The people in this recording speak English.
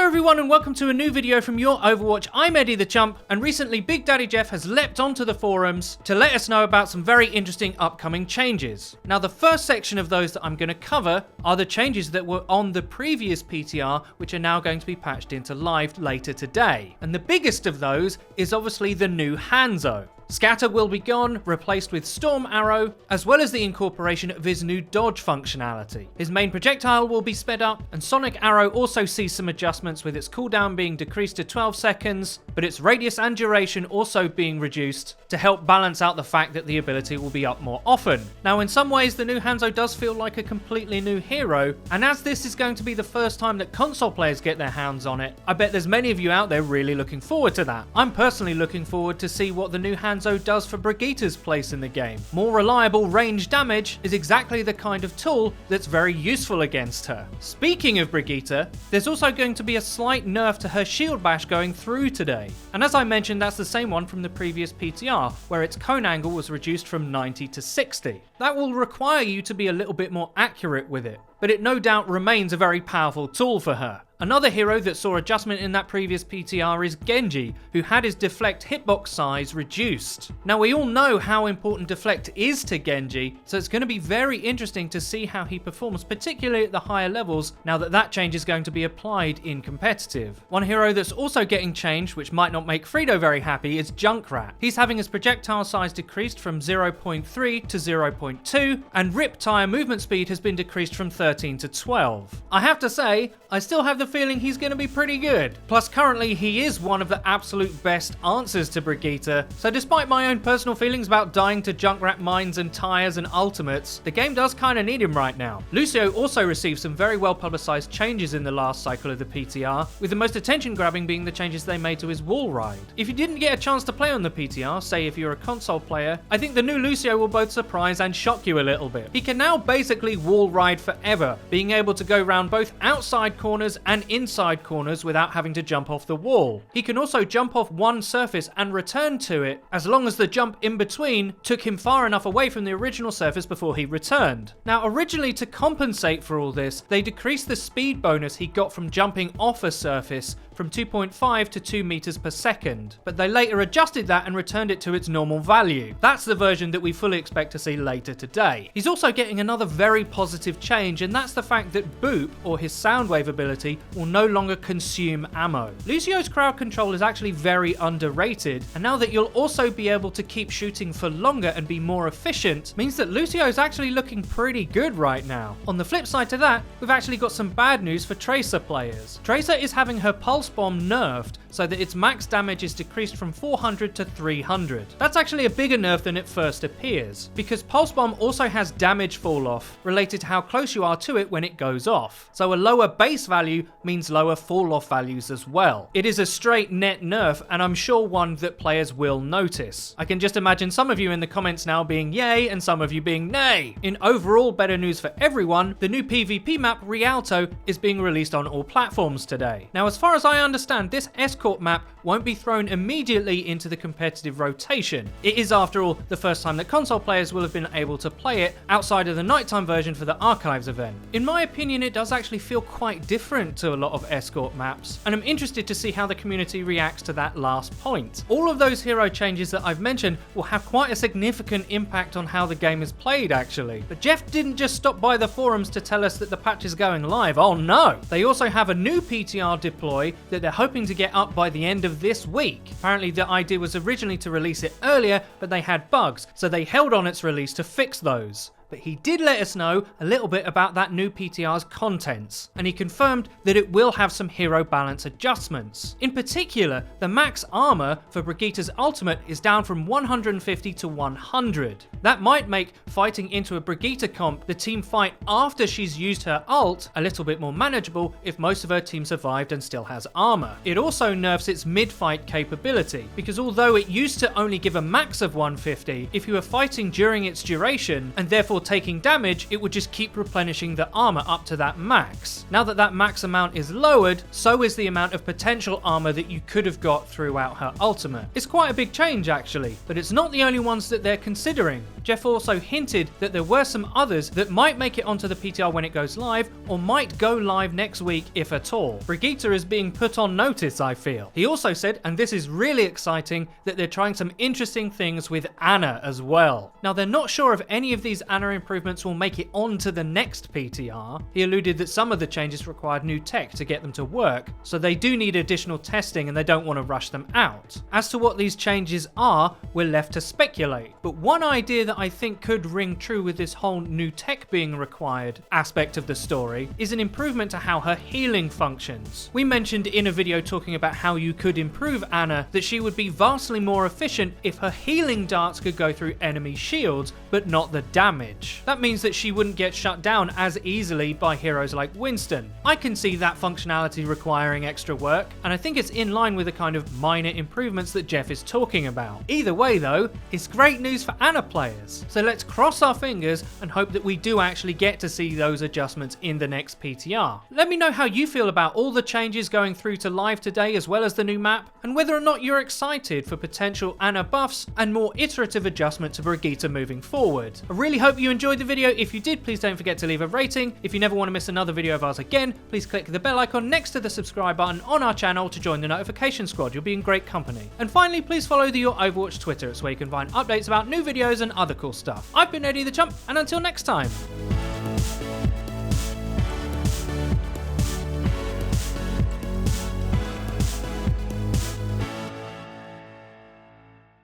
everyone and welcome to a new video from Your Overwatch. I'm Eddie the Chump, and recently Big Daddy Jeff has leapt onto the forums to let us know about some very interesting upcoming changes. Now the first section of those that I'm going to cover are the changes that were on the previous PTR, which are now going to be patched into live later today. And the biggest of those is obviously the new Hanzo. Scatter will be gone, replaced with Storm Arrow, as well as the incorporation of his new dodge functionality. His main projectile will be sped up, and Sonic Arrow also sees some adjustments, with its cooldown being decreased to 12 seconds, but its radius and duration also being reduced to help balance out the fact that the ability will be up more often. Now in some ways the new Hanzo does feel like a completely new hero, and as this is going to be the first time that console players get their hands on it, I bet there's many of you out there really looking forward to that. I'm personally looking forward to see what the new Hanzo does for Brigitte's place in the game. More reliable range damage is exactly the kind of tool that's very useful against her. Speaking of Brigitte, there's also going to be a slight nerf to her shield bash going through today. And as I mentioned, that's the same one from the previous PTR, where its cone angle was reduced from 90 to 60. That will require you to be a little bit more accurate with it, but it no doubt remains a very powerful tool for her. Another hero that saw adjustment in that previous PTR is Genji, who had his deflect hitbox size reduced. Now we all know how important deflect is to Genji, so it's going to be very interesting to see how he performs, particularly at the higher levels, now that that change is going to be applied in competitive. One hero that's also getting changed, which might not make FREEDO very happy, is Junkrat. He's having his projectile size decreased from 0.3 to 0.2, and Riptire movement speed has been decreased from 13 to 12. I have to say, I still have the feeling he's going to be pretty good. Plus currently he is one of the absolute best answers to Brigitte, so despite my own personal feelings about dying to Junkrat mines and tires and ultimates, the game does kind of need him right now. Lucio also received some very well publicised changes in the last cycle of the PTR, with the most attention grabbing being the changes they made to his wall ride. If you didn't get a chance to play on the PTR, say if you're a console player, I think the new Lucio will both surprise and shock you a little bit. He can now basically wall ride forever, being able to go round both outside corners and inside corners without having to jump off the wall. He can also jump off one surface and return to it, as long as the jump in between took him far enough away from the original surface before he returned. Now originally, to compensate for all this, they decreased the speed bonus he got from jumping off a surface from 2.5 to 2 meters per second, but they later adjusted that and returned it to its normal value. That's the version that we fully expect to see later today. He's also getting another very positive change, and that's the fact that Boop, or his soundwave ability, will no longer consume ammo. Lucio's crowd control is actually very underrated, and now that you'll also be able to keep shooting for longer and be more efficient, means that Lucio's actually looking pretty good right now. On the flip side to that, we've actually got some bad news for Tracer players. Tracer is having her pulse bomb nerfed so that its max damage is decreased from 400 to 300. That's actually a bigger nerf than it first appears, because Pulse Bomb also has damage fall off related to how close you are to it when it goes off. So a lower base value means lower fall off values as well. It is a straight net nerf, and I'm sure one that players will notice. I can just imagine some of you in the comments now being yay and some of you being nay. In overall better news for everyone, the new PvP map Rialto is being released on all platforms today. Now as far as I understand, this Escort map won't be thrown immediately into the competitive rotation. It is, after all, the first time that console players will have been able to play it outside of the nighttime version for the Archives event. In my opinion, it does actually feel quite different to a lot of Escort maps, and I'm interested to see how the community reacts to that last point. All of those hero changes that I've mentioned will have quite a significant impact on how the game is played actually. But Jeff didn't just stop by the forums to tell us that the patch is going live. Oh no! They also have a new PTR deploy that they're hoping to get up by the end of this week. Apparently the idea was originally to release it earlier, but they had bugs, so they held on its release to fix those. But he did let us know a little bit about that new PTR's contents, and he confirmed that it will have some hero balance adjustments. In particular, the max armor for Brigitte's ultimate is down from 150 to 100. That might make fighting into a Brigitte comp, the team fight after she's used her ult, a little bit more manageable if most of her team survived and still has armor. It also nerfs its mid-fight capability, because although it used to only give a max of 150, if you were fighting during its duration, and therefore therefore taking damage, it would just keep replenishing the armor up to that max. Now that that max amount is lowered, so is the amount of potential armor that you could have got throughout her ultimate. It's quite a big change actually, but it's not the only ones that they're considering. Jeff also hinted that there were some others that might make it onto the PTR when it goes live, or might go live next week if at all. Brigitte is being put on notice, I feel. He also said, and this is really exciting, that they're trying some interesting things with Ana as well. Now they're not sure if any of these Ana improvements will make it onto the next PTR. He alluded that some of the changes required new tech to get them to work, so they do need additional testing and they don't want to rush them out. As to what these changes are, we're left to speculate, but one idea that I think could ring true with this whole new tech being required aspect of the story is an improvement to how her healing functions. We mentioned in a video talking about how you could improve Ana that she would be vastly more efficient if her healing darts could go through enemy shields, but not the damage. That means that she wouldn't get shut down as easily by heroes like Winston. I can see that functionality requiring extra work, and I think it's in line with the kind of minor improvements that Jeff is talking about. Either way though, it's great news for Ana players, so let's cross our fingers and hope that we do actually get to see those adjustments in the next PTR. Let me know how you feel about all the changes going through to live today as well as the new map, and whether or not you're excited for potential Ana buffs and more iterative adjustment to Brigitte moving forward. I really hope you enjoyed the video. If you did, please don't forget to leave a rating. If you never want to miss another video of ours again, please click the bell icon next to the subscribe button on our channel to join the notification squad. You'll be in great company. And finally, please follow the Your Overwatch Twitter. It's where you can find updates about new videos and other cool stuff. I've been Eddie the Chump, and until next time.